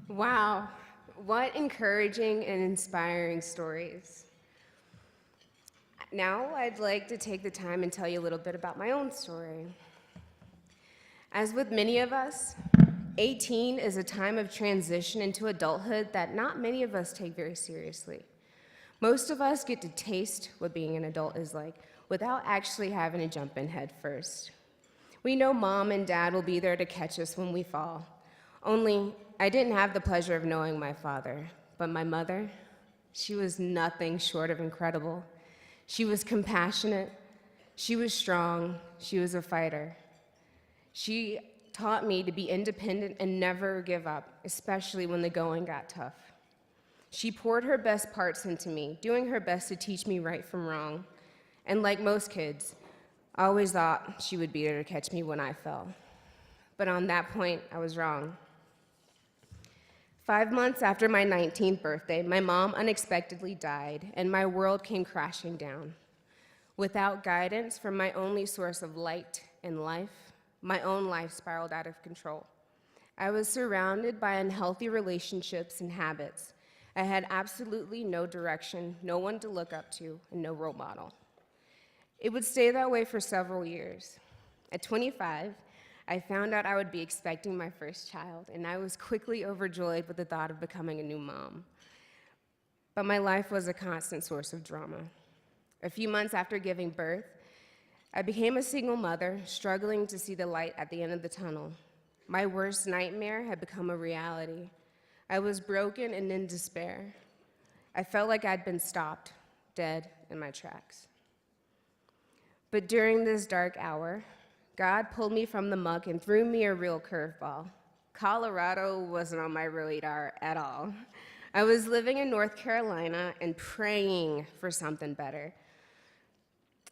Wow, what encouraging and inspiring stories. Now I'd like to take the time and tell you a little bit about my own story. As with many of us, 18 is a time of transition into adulthood that not many of us take very seriously. Most of us get to taste what being an adult is like without actually having to jump in head first. We know mom and dad will be there to catch us when we fall. Only, I didn't have the pleasure of knowing my father, but my mother, she was nothing short of incredible. She was compassionate, she was strong, she was a fighter. She taught me to be independent and never give up, especially when the going got tough. She poured her best parts into me, doing her best to teach me right from wrong. And like most kids, I always thought she would be there to catch me when I fell. But on that point, I was wrong. 5 months after my 19th birthday, my mom unexpectedly died, and my world came crashing down. Without guidance from my only source of light and life, my own life spiraled out of control. I was surrounded by unhealthy relationships and habits. I had absolutely no direction, no one to look up to, and no role model. It would stay that way for several years. At 25, I found out I would be expecting my first child, and I was quickly overjoyed with the thought of becoming a new mom. But my life was a constant source of drama. A few months after giving birth, I became a single mother, struggling to see the light at the end of the tunnel. My worst nightmare had become a reality. I was broken and in despair. I felt like I'd been stopped, dead in my tracks. But during this dark hour, God pulled me from the muck and threw me a real curveball. Colorado wasn't on my radar at all. I was living in North Carolina and praying for something better.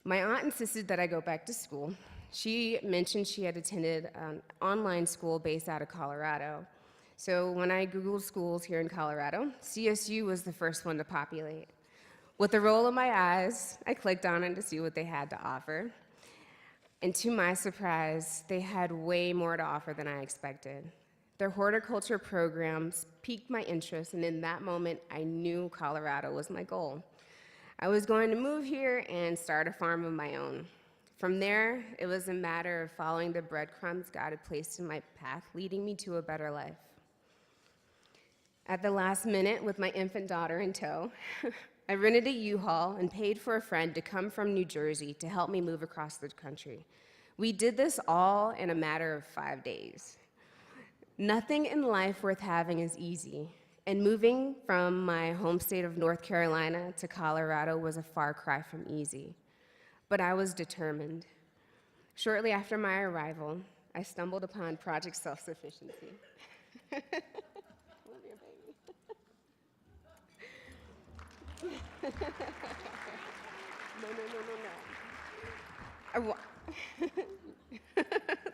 My aunt insisted that I go back to school. She mentioned she had attended an online school based out of Colorado. So when I Googled schools here in Colorado, CSU was the first one to populate. With a roll of my eyes, I clicked on it to see what they had to offer. And to my surprise, they had way more to offer than I expected. Their horticulture programs piqued my interest, and in that moment, I knew Colorado was my goal. I was going to move here and start a farm of my own. From there, it was a matter of following the breadcrumbs God had placed in my path, leading me to a better life. At the last minute, with my infant daughter in tow, I rented a U-Haul and paid for a friend to come from New Jersey to help me move across the country. We did this all in a matter of 5 days. Nothing in life worth having is easy, and moving from my home state of North Carolina to Colorado was a far cry from easy. But I was determined. Shortly after my arrival, I stumbled upon Project Self-Sufficiency. Love you, baby. No.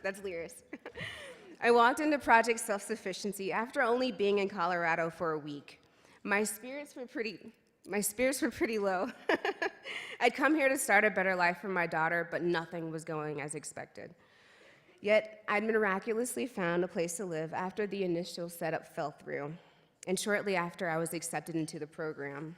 That's lyrics. I walked into Project Self-Sufficiency after only being in Colorado for a week. My spirits were pretty low. I'd come here to start a better life for my daughter, but nothing was going as expected. Yet, I'd miraculously found a place to live after the initial setup fell through, and shortly after, I was accepted into the program.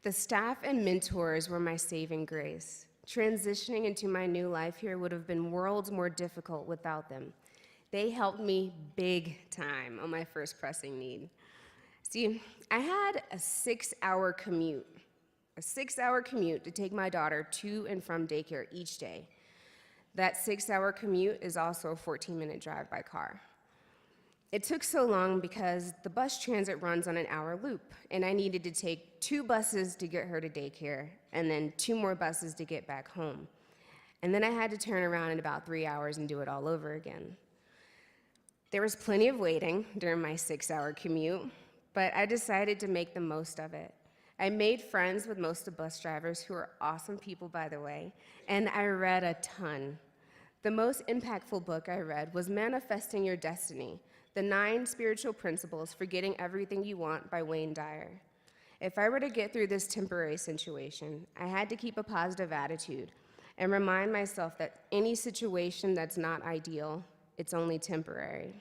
The staff and mentors were my saving grace. Transitioning into my new life here would have been worlds more difficult without them. They helped me big time on my first pressing need. See, I had a 6-hour commute to take my daughter to and from daycare each day. That 6-hour commute is also a 14-minute drive by car. It took so long because the bus transit runs on an hour loop, and I needed to take 2 buses to get her to daycare, and then 2 more buses to get back home. And then I had to turn around in about 3 hours and do it all over again. There was plenty of waiting during my 6-hour commute, but I decided to make the most of it. I made friends with most of the bus drivers, who are awesome people, by the way, and I read a ton. The most impactful book I read was Manifesting Your Destiny, The 9 Spiritual Principles for Getting Everything You Want by Wayne Dyer. If I were to get through this temporary situation, I had to keep a positive attitude and remind myself that any situation that's not ideal, it's only temporary.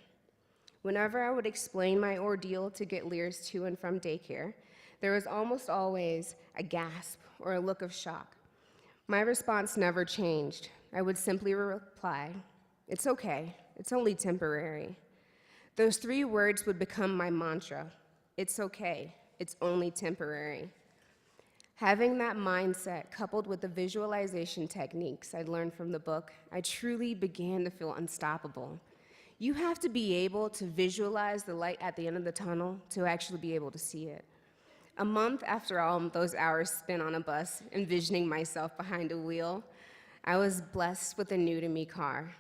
Whenever I would explain my ordeal to get Lears to and from daycare, there was almost always a gasp or a look of shock. My response never changed. I would simply reply, "It's okay, it's only temporary." Those 3 words would become my mantra. It's okay, it's only temporary. Having that mindset coupled with the visualization techniques I learned from the book, I truly began to feel unstoppable. You have to be able to visualize the light at the end of the tunnel to actually be able to see it. A month after all those hours spent on a bus, envisioning myself behind a wheel, I was blessed with a new-to-me car.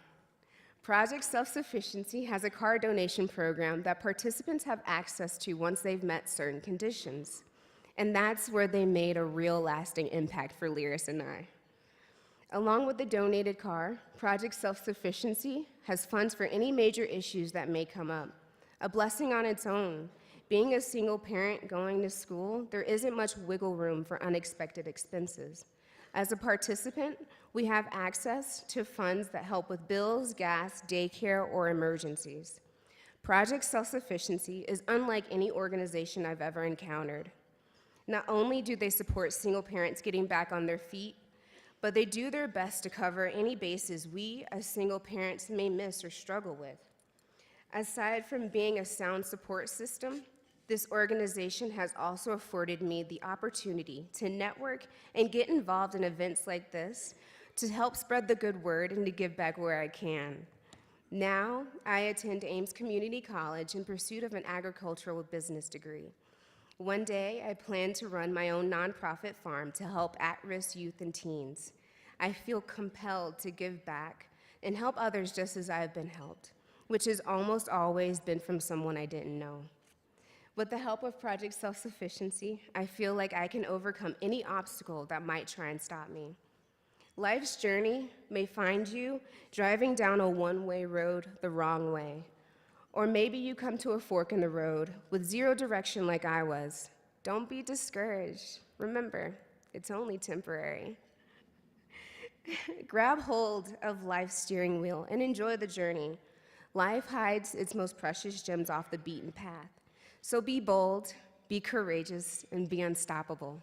Project Self-Sufficiency has a car donation program that participants have access to once they've met certain conditions. And that's where they made a real lasting impact for Lyris and I. Along with the donated car, Project Self-Sufficiency has funds for any major issues that may come up. A blessing on its own. Being a single parent going to school, there isn't much wiggle room for unexpected expenses. As a participant, we have access to funds that help with bills, gas, daycare, or emergencies. Project Self-Sufficiency is unlike any organization I've ever encountered. Not only do they support single parents getting back on their feet, but they do their best to cover any bases we as single parents may miss or struggle with. Aside from being a sound support system, this organization has also afforded me the opportunity to network and get involved in events like this to help spread the good word and to give back where I can. Now, I attend Ames Community College in pursuit of an agricultural business degree. One day, I plan to run my own nonprofit farm to help at-risk youth and teens. I feel compelled to give back and help others just as I've been helped, which has almost always been from someone I didn't know. With the help of Project Self-Sufficiency, I feel like I can overcome any obstacle that might try and stop me. Life's journey may find you driving down a one-way road the wrong way. Or maybe you come to a fork in the road with 0 direction like I was. Don't be discouraged. Remember, it's only temporary. Grab hold of life's steering wheel and enjoy the journey. Life hides its most precious gems off the beaten path. So be bold, be courageous, and be unstoppable.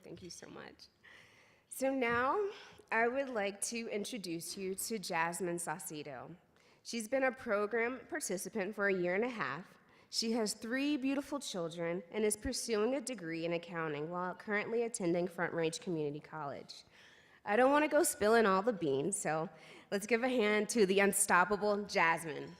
Thank you so much. So now, I would like to introduce you to Jasmine Saucedo. She's been a program participant for 1.5 years. She has 3 beautiful children and is pursuing a degree in accounting while currently attending Front Range Community College. I don't want to go spilling all the beans, so let's give a hand to the unstoppable Jasmine.